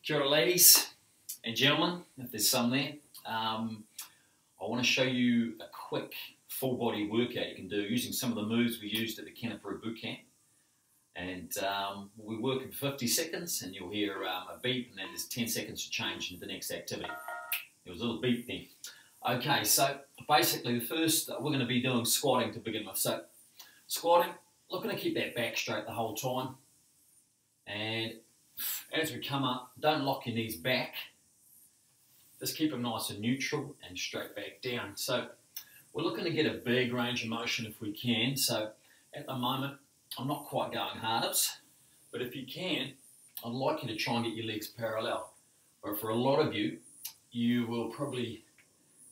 Kia ora, ladies and gentlemen, if there's some there. I want to show you a quick full body workout you can do using some of the moves we used at the BPBootcamp. And we work in 50 seconds and you'll hear a beep, and then there's 10 seconds to change into the next activity. There was a little beep there. Okay, so basically the first, we're going to be doing squatting to begin with. So squatting, looking to keep that back straight the whole time. And as we come up, don't lock your knees back. Just keep them nice and neutral and straight back down. So we're looking to get a big range of motion if we can. So at the moment, I'm not quite going halves, but if you can, I'd like you to try and get your legs parallel. But for a lot of you, you will probably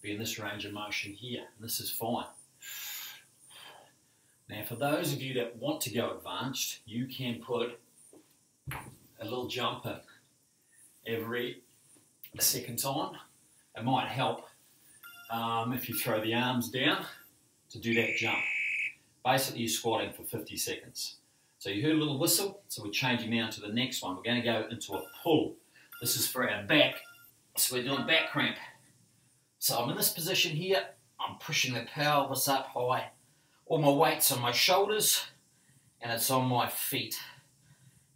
be in this range of motion here, and this is fine. Now, for those of you that want to go advanced, you can put a little jump in every second time. It might help if you throw the arms down to do that jump. Basically, you're squatting for 50 seconds. So you heard a little whistle, so we're changing now to the next one. We're going to go into a pull. This is for our back, so we're doing back cramp. So I'm in this position here, I'm pushing the pelvis up high. All my weight's on my shoulders, and it's on my feet.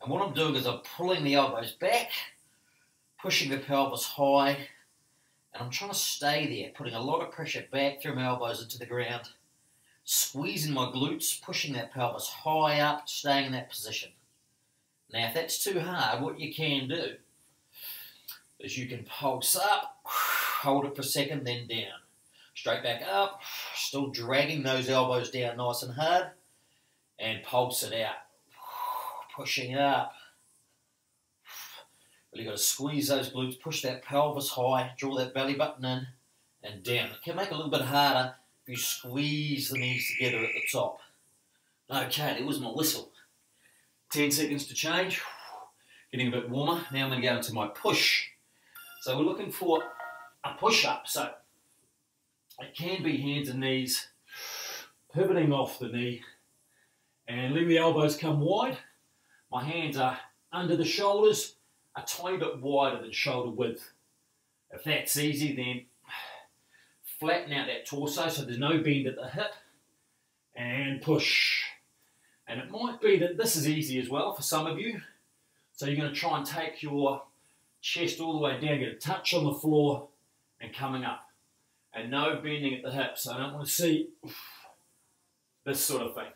And what I'm doing is I'm pulling the elbows back, pushing the pelvis high, and I'm trying to stay there, putting a lot of pressure back through my elbows into the ground, squeezing my glutes, pushing that pelvis high up, staying in that position. Now, if that's too hard, what you can do is you can pulse up, hold it for a second, then down. Straight back up, still dragging those elbows down nice and hard, and pulse it out. Pushing up. Really got to squeeze those glutes, push that pelvis high, draw that belly button in and down. It can make it a little bit harder if you squeeze the knees together at the top. Okay, there was my whistle. 10 seconds to change. Getting a bit warmer. Now I'm going to go into my push. So we're looking for a push-up. So it can be hands and knees, pivoting off the knee and letting the elbows come wide. My hands are under the shoulders, a tiny bit wider than shoulder width. If that's easy, then flatten out that torso so there's no bend at the hip, and push. And it might be that this is easy as well for some of you. So you're going to try and take your chest all the way down, get a touch on the floor and coming up. And no bending at the hips. So I don't want to see this sort of thing.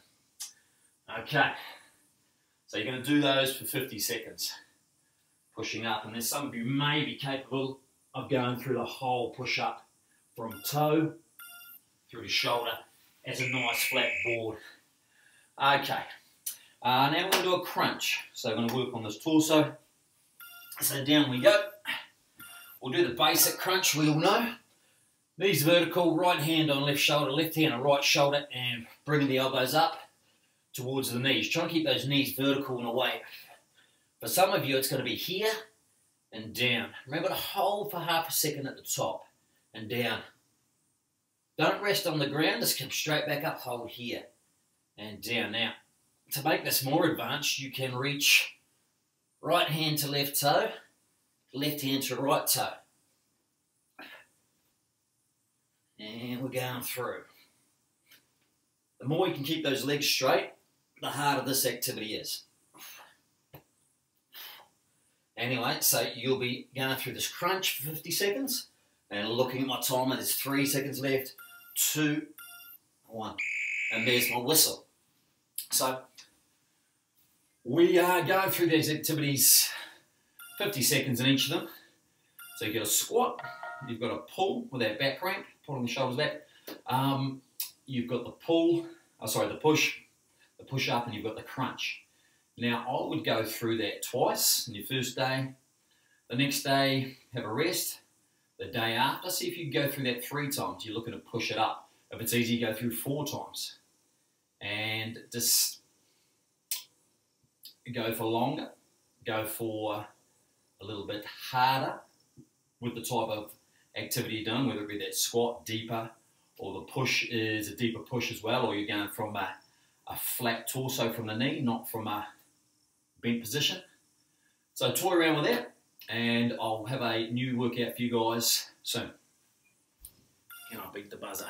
Okay. So you're going to do those for 50 seconds, pushing up. And then some of you may be capable of going through the whole push-up from toe through to shoulder as a nice flat board. Okay, now we're going to do a crunch. So we're going to work on this torso. So down we go. We'll do the basic crunch we all know. Knees vertical, right hand on left shoulder, left hand on right shoulder, and bringing the elbows up towards the knees. Try and keep those knees vertical and away. For some of you, it's going to be here and down. Remember to hold for half a second at the top and down. Don't rest on the ground, just come straight back up, hold here and down. Now, to make this more advanced, you can reach right hand to left toe, left hand to right toe. And we're going through. The more you can keep those legs straight, the harder this activity is. Anyway, so you'll be going through this crunch for 50 seconds and looking at my timer, there's 3 seconds left, 2, 1, and there's my whistle. So we are going through these activities 50 seconds in each of them. So you've got a squat, you've got a pull with that back cramp, pulling the shoulders back. You've got the pull, the push up, and you've got the crunch. Now, I would go through that twice on your first day. The next day, have a rest. The day after, see if you can go through that 3 times. You're looking to push it up. If it's easy, go through 4 times. And just go for longer. Go for a little bit harder with the type of activity you're doing, whether it be that squat deeper, or the push is a deeper push as well, or you're going from a flat torso from the knee, not from a bent position. So toy around with that. and I'll have a new workout for you guys soon. Can I beat the buzzer?